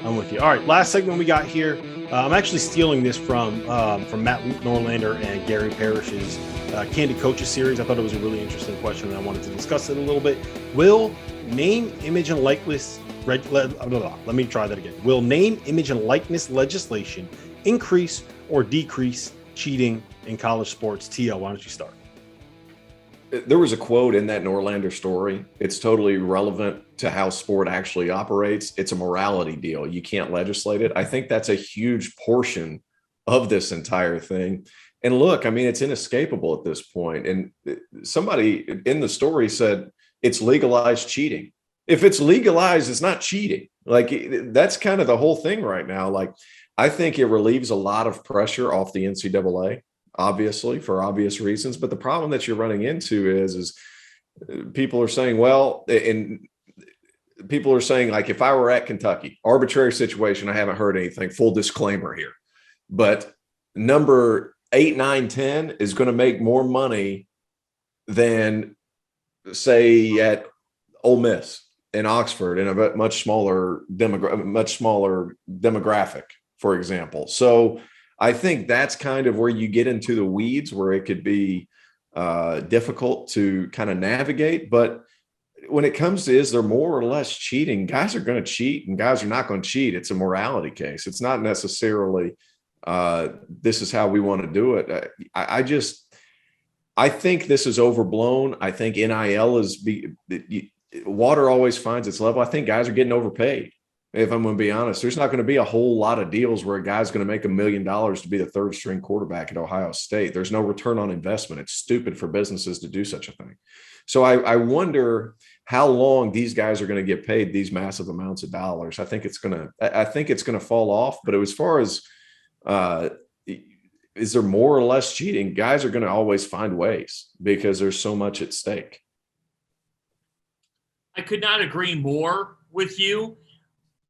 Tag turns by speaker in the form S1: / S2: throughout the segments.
S1: I'm with you. All right, last segment we got here. I'm actually stealing this from Matt Norlander and Gary Parrish's Candid Coaches series. I thought it was a really interesting question, and I wanted to discuss it a little bit. Will name, image, and likeness let me try that again. Will name, image, and likeness legislation increase or decrease cheating in college sports? T.O., why don't you start?
S2: There was a quote in that Norlander story. It's totally relevant to how sport actually operates. It's a morality deal. You can't legislate it. I think that's a huge portion of this entire thing. And look, I mean, it's inescapable at this point. And somebody in the story said it's legalized cheating. If it's legalized, it's not cheating. Like, that's kind of the whole thing right now. Like, I think it relieves a lot of pressure off the NCAA. Obviously, for obvious reasons. But the problem that you're running into is people are saying, well, and people are saying, like, if I were at Kentucky, arbitrary situation, I haven't heard anything, full disclaimer here, but number 8, 9, 10 is going to make more money than, say, at Ole Miss in Oxford in a much smaller demographic, for example. So I think that's kind of where you get into the weeds, where it could be difficult to kind of navigate. But when it comes to, is there more or less cheating, guys are going to cheat and guys are not going to cheat. It's a morality case. It's not necessarily this is how we want to do it. I think this is overblown. I think NIL water always finds its level. I think guys are getting overpaid. If I'm going to be honest, there's not going to be a whole lot of deals where a guy's going to make $1 million to be the third string quarterback at Ohio State. There's no return on investment. It's stupid for businesses to do such a thing. So I wonder how long these guys are going to get paid these massive amounts of dollars. I think it's going to fall off. But as far as is there more or less cheating, guys are going to always find ways because there's so much at stake.
S3: I could not agree more with you.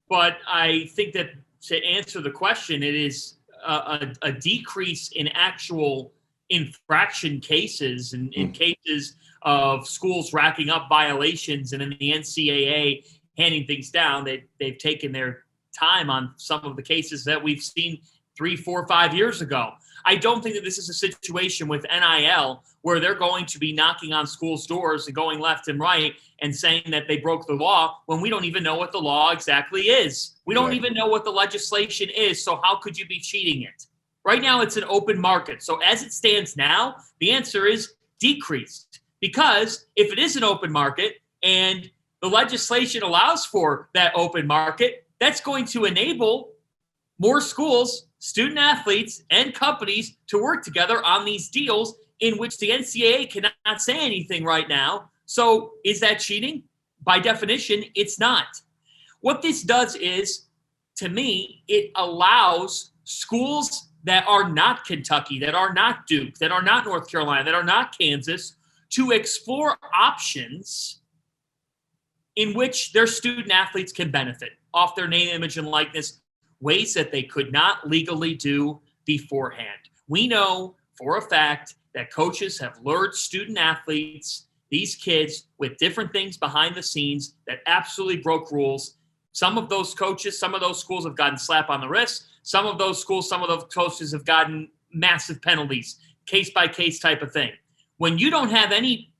S3: But I think that to answer the question, it is a decrease in actual infraction cases and in cases of schools racking up violations, and in the NCAA handing things down. They've taken their time on some of the cases that we've seen 3, 4, 5 years ago. I don't think that this is a situation with NIL where they're going to be knocking on schools' doors and going left and right and saying that they broke the law when we don't even know what the law exactly is. We don't even know what the legislation is, so how could you be cheating it? Right now, it's an open market. So as it stands now, the answer is decreased. Because if it is an open market and the legislation allows for that open market, that's going to enable more schools, student athletes, and companies to work together on these deals in which the NCAA cannot say anything right now. So is that cheating? By definition, it's not. What this does is, to me, it allows schools that are not Kentucky, that are not Duke, that are not North Carolina, that are not Kansas, to explore options in which their student athletes can benefit off their name, image, and likeness, ways that they could not legally do beforehand. We know for a fact that coaches have lured student athletes, these kids, with different things behind the scenes that absolutely broke rules. Some of those coaches, some of those schools have gotten slap on the wrist. Some of those schools, some of those coaches have gotten massive penalties, case-by-case type of thing. When you don't have any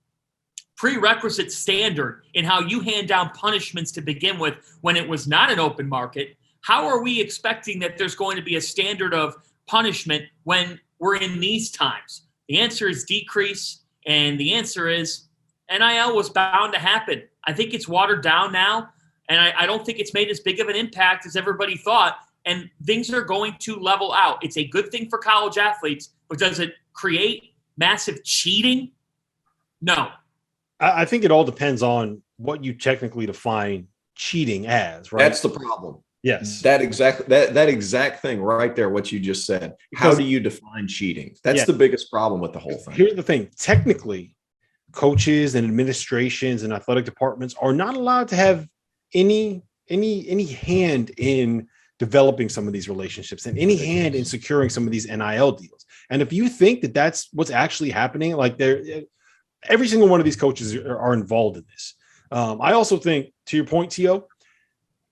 S3: prerequisite standard in how you hand down punishments to begin with when it was not an open market, how are we expecting that there's going to be a standard of punishment when we're in these times? The answer is decrease, and the answer is NIL was bound to happen. I think it's watered down now, and I don't think it's made as big of an impact as everybody thought, and things are going to level out. It's a good thing for college athletes, but does it create massive cheating? No.
S1: I think it all depends on what you technically define cheating as, right?
S2: That's the problem.
S1: Yes.
S2: That exact thing right there, what you just said. How do you define cheating? That's the biggest problem with the whole thing.
S1: Here's the thing. Technically, coaches and administrations and athletic departments are not allowed to have any hand in developing some of these relationships and any hand in securing some of these NIL deals. And if you think that that's what's actually happening, like every single one of these coaches are involved in this. I also think, to your point, T.O.,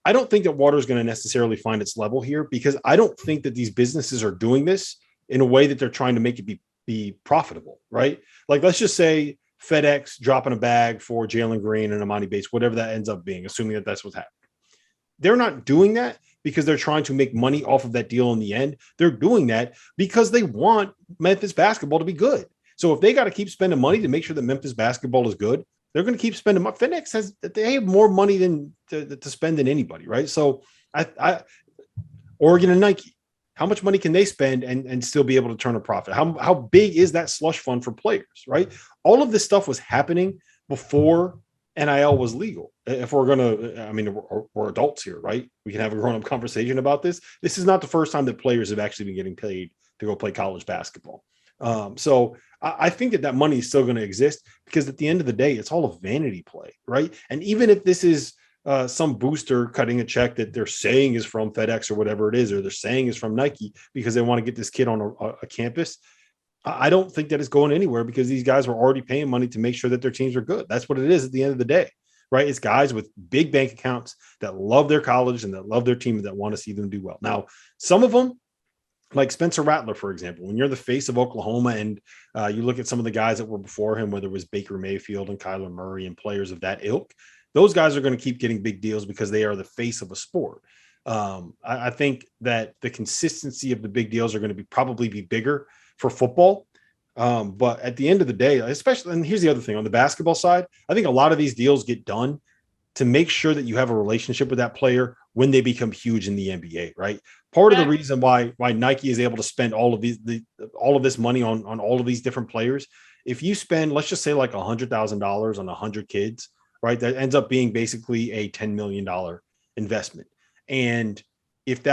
S1: I don't think that water is going to necessarily find its level here, because I don't think that these businesses are doing this in a way that they're trying to make it be profitable, right? Like, let's just say FedEx dropping a bag for Jalen Green and Amani Bates, whatever that ends up being, assuming that that's what's happening. They're not doing that because they're trying to make money off of that deal in the end. They're doing that because they want Memphis basketball to be good. So if they got to keep spending money to make sure that Memphis basketball is good, they're going to keep spending money. FedEx they have more money to spend than anybody, right? So Oregon and Nike, how much money can they spend and still be able to turn a profit? How big is that slush fund for players, right? All of this stuff was happening before NIL was legal. If we're going to, I mean, we're adults here, right? We can have a grown-up conversation about this. This is not the first time that players have actually been getting paid to go play college basketball. So I think that money is still going to exist, because at the end of the day, it's all a vanity play, right? And even if this is some booster cutting a check that they're saying is from FedEx or whatever it is, or they're saying is from Nike because they want to get this kid on a campus, I don't think that it's going anywhere, because these guys were already paying money to make sure that their teams are good. That's what it is at the end of the day, right? It's guys with big bank accounts that love their college and that love their team and that want to see them do well. Now, some of them, like Spencer Rattler, for example, when you're the face of Oklahoma and you look at some of the guys that were before him, whether it was Baker Mayfield and Kyler Murray and players of that ilk, those guys are going to keep getting big deals because they are the face of a sport. I think that the consistency of the big deals are going to probably be bigger for football. But at the end of the day, especially, and here's the other thing on the basketball side, I think a lot of these deals get done to make sure that you have a relationship with that player when they become huge in the NBA, right? Part of the reason why Nike is able to spend all of this money on all of these different players, if you spend, let's just say like $100,000 on 100 kids, right? That ends up being basically a $10 million investment. And if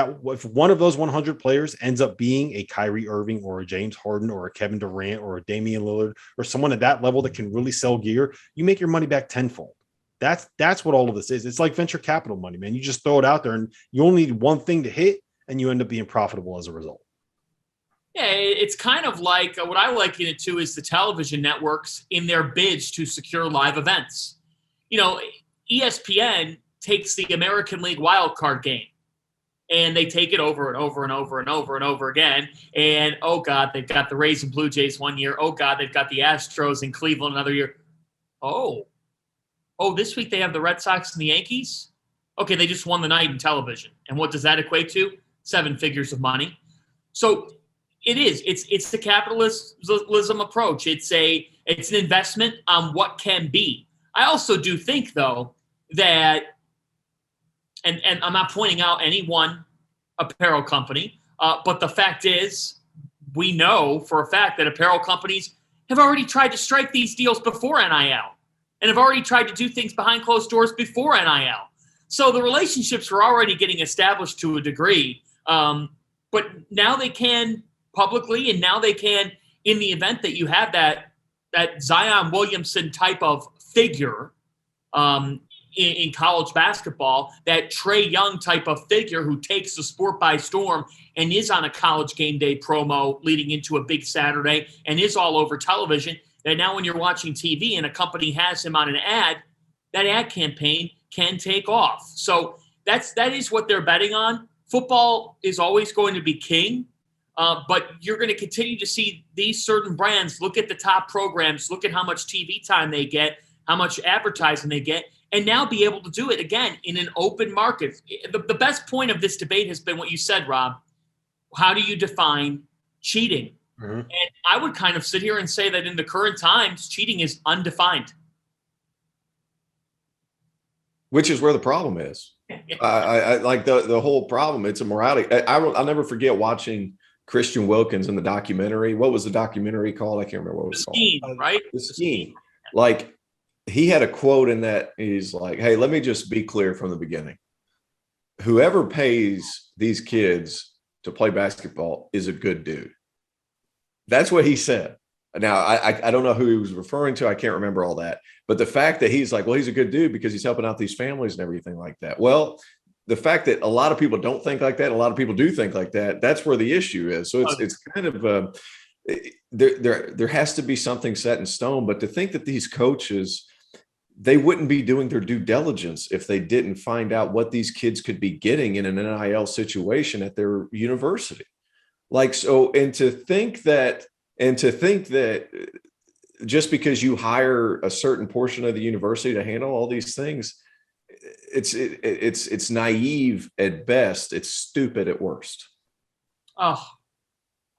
S1: one of those 100 players ends up being a Kyrie Irving or a James Harden or a Kevin Durant or a Damian Lillard or someone at that level that can really sell gear, you make your money back tenfold. That's what all of this is. It's like venture capital money, man. You just throw it out there and you only need one thing to hit and you end up being profitable as a result.
S3: Yeah, it's kind of like what I liken it to is the television networks in their bids to secure live events. You know, ESPN takes the American League wildcard game and they take it over and over and over and over and over again. And, oh, God, they've got the Rays and Blue Jays one year. Oh, God, they've got the Astros in Cleveland another year. Oh, this week they have the Red Sox and the Yankees? Okay, they just won the night in television. And what does that equate to? 7 figures of money. So it is. It's the capitalism approach. It's an investment on what can be. I also do think, though, that and I'm not pointing out any one apparel company, but the fact is we know for a fact that apparel companies have already tried to strike these deals before NIL and have already tried to do things behind closed doors before NIL. So the relationships were already getting established to a degree, but now they can publicly, and now they can in the event that you have that Zion Williamson type of figure in college basketball, that Trae Young type of figure who takes the sport by storm and is on a college game day promo leading into a big Saturday and is all over television, that now when you're watching TV and a company has him on an ad, that ad campaign can take off. So that is what they're betting on. Football is always going to be king, but you're going to continue to see these certain brands look at the top programs, look at how much TV time they get, how much advertising they get, and now be able to do it again in an open market. The best point of this debate has been what you said, Rob. How do you define cheating? Mm-hmm. And I would kind of sit here and say that in the current times, cheating is undefined.
S2: Which is where the problem is. I like the whole problem. It's a morality. I'll never forget watching Christian Wilkins in the documentary. What was the documentary called? I can't remember what it was called.
S3: Right?
S2: The Scheme. Like, he had a quote in that. He's like, hey, let me just be clear from the beginning. Whoever pays these kids to play basketball is a good dude. That's what he said. Now, I don't know who he was referring to. I can't remember all that. But the fact that he's like, well, he's a good dude because he's helping out these families and everything like that. Well, the fact that a lot of people don't think like that, a lot of people do think like that, that's where the issue is. So it's kind of there has to be something set in stone. But to think that these coaches, they wouldn't be doing their due diligence if they didn't find out what these kids could be getting in an NIL situation at their university. Like, so, and to think that just because you hire a certain portion of the university to handle all these things, it's naive at best. It's stupid at worst.
S3: Oh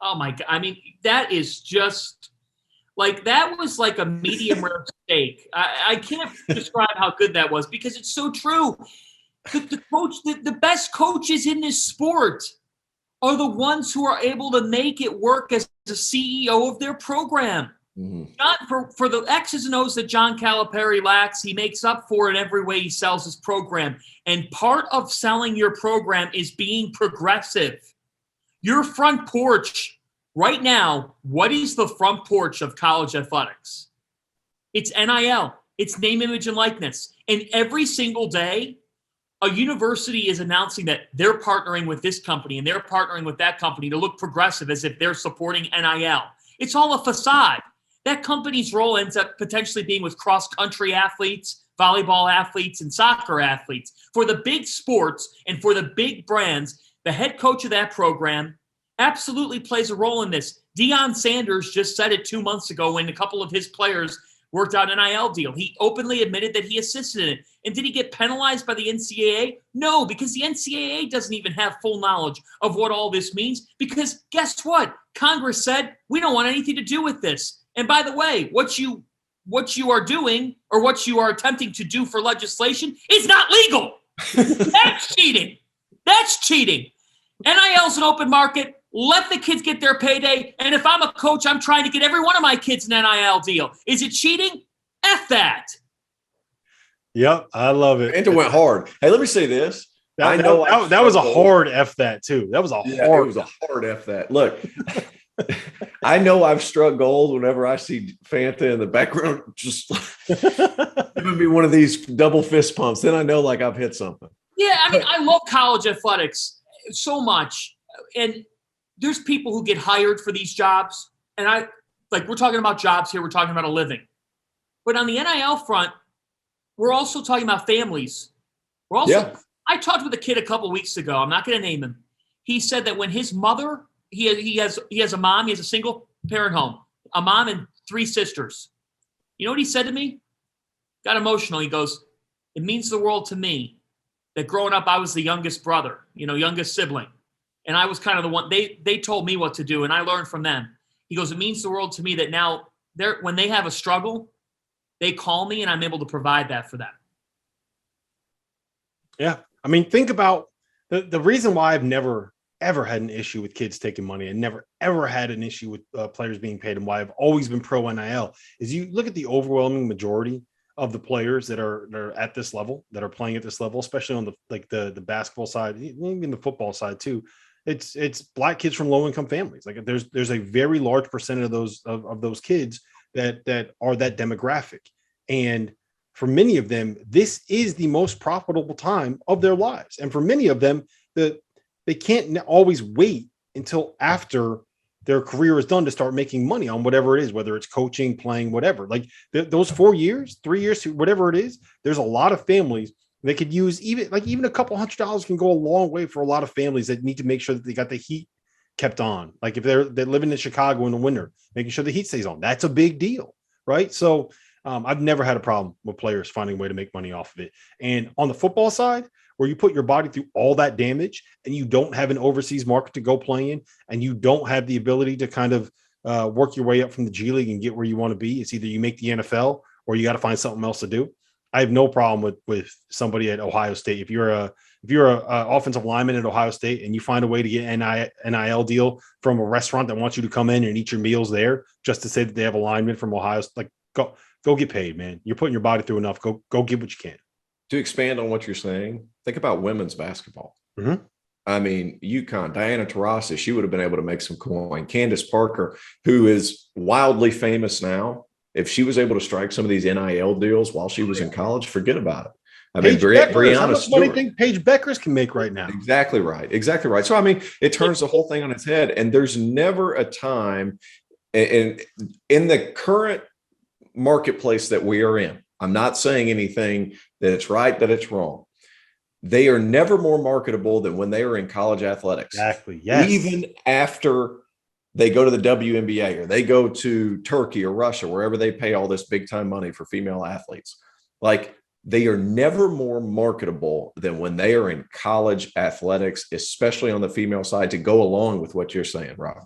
S3: my God. I mean, that is just like, that was like a medium rare steak. I can't describe how good that was because it's so true. The best coaches in this sport are the ones who are able to make it work as the CEO of their program.
S2: Mm-hmm.
S3: Not for the X's and O's that John Calipari lacks. He makes up for it every way he sells his program. And part of selling your program is being progressive. Your front porch right now, what is the front porch of college athletics? It's NIL. It's name, image, and likeness. And every single day, a university is announcing that they're partnering with this company and they're partnering with that company to look progressive as if they're supporting NIL. It's all a facade. That company's role ends up potentially being with cross-country athletes, volleyball athletes, and soccer athletes. For the big sports and for the big brands, the head coach of that program absolutely plays a role in this. Deion Sanders just said it 2 months ago when a couple of his players worked out an NIL deal. He openly admitted that he assisted in it. And did he get penalized by the NCAA? No, because the NCAA doesn't even have full knowledge of what all this means. Because guess what? Congress said, we don't want anything to do with this. And by the way, what you are doing or what you are attempting to do for legislation is not legal. That's cheating. That's cheating. NIL's an open market. Let the kids get their payday. And if I'm a coach, I'm trying to get every one of my kids an NIL deal. Is it cheating? F that.
S1: Yep, I love it.
S2: Fanta went hard. Hey, let me say this.
S1: That was a hard F that too. That was a
S2: hard F that. Look, I know I've struck gold whenever I see Fanta in the background just giving me one of these double fist pumps. Then I know like I've hit something.
S3: Yeah, I mean, I love college athletics so much. And there's people who get hired for these jobs. And we're talking about jobs here. We're talking about a living. But on the NIL front, we're also talking about families. I talked with a kid a couple weeks ago. I'm not going to name him. He said that when his mother, he has a mom, he has a single parent home, a mom and 3 sisters. You know what he said to me? Got emotional. He goes, it means the world to me that growing up, I was the youngest brother, youngest sibling. And I was kind of the one, they told me what to do and I learned from them. He goes, it means the world to me that now when they have a struggle, they call me and I'm able to provide that for them.
S1: Yeah. I mean, think about the reason why I've never, ever had an issue with kids taking money and never, ever had an issue with players being paid and why I've always been pro NIL is you look at the overwhelming majority of the players that are at this level, that are playing at this level, especially on the basketball side, even the football side too. It's Black kids from low income families. Like there's a very large percentage of those kids that are that demographic. And for many of them, this is the most profitable time of their lives. And for many of them, they can't always wait until after their career is done to start making money on whatever it is, whether it's coaching, playing, whatever. Like those 4 years, 3 years, whatever it is, there's a lot of families that could use even a couple $100 can go a long way for a lot of families that need to make sure that they got the heat kept on. Like if they're living in Chicago in the winter, making sure the heat stays on. That's a big deal, right? So I've never had a problem with players finding a way to make money off of it. And on the football side, where you put your body through all that damage and you don't have an overseas market to go play in, and you don't have the ability to kind of work your way up from the G League and get where you want to be, it's either you make the NFL or you got to find something else to do. I have no problem with somebody at Ohio State. If you're a offensive lineman at Ohio State and you find a way to get an NIL deal from a restaurant that wants you to come in and eat your meals there just to say that they have a lineman from Ohio, like go get paid, man. You're putting your body through enough. Go get what you can.
S2: To expand on what you're saying, think about women's basketball.
S1: Mm-hmm.
S2: I mean, UConn, Diana Taurasi, she would have been able to make some coin. Candace Parker, who is wildly famous now, if she was able to strike some of these NIL deals while she was in college, forget about it. I mean, Brianna Stewart.
S1: I think Paige Beckers can make right now.
S2: Exactly right. So, I mean, it turns the whole thing on its head. And there's never a time in the current marketplace that we are in, I'm not saying anything that it's right, that it's wrong. They are never more marketable than when they are in college athletics.
S1: Exactly. Yes.
S2: Even after they go to the WNBA or they go to Turkey or Russia, wherever they pay all this big time money for female athletes, like they are never more marketable than when they are in college athletics, especially on the female side, to go along with what you're saying, Rob.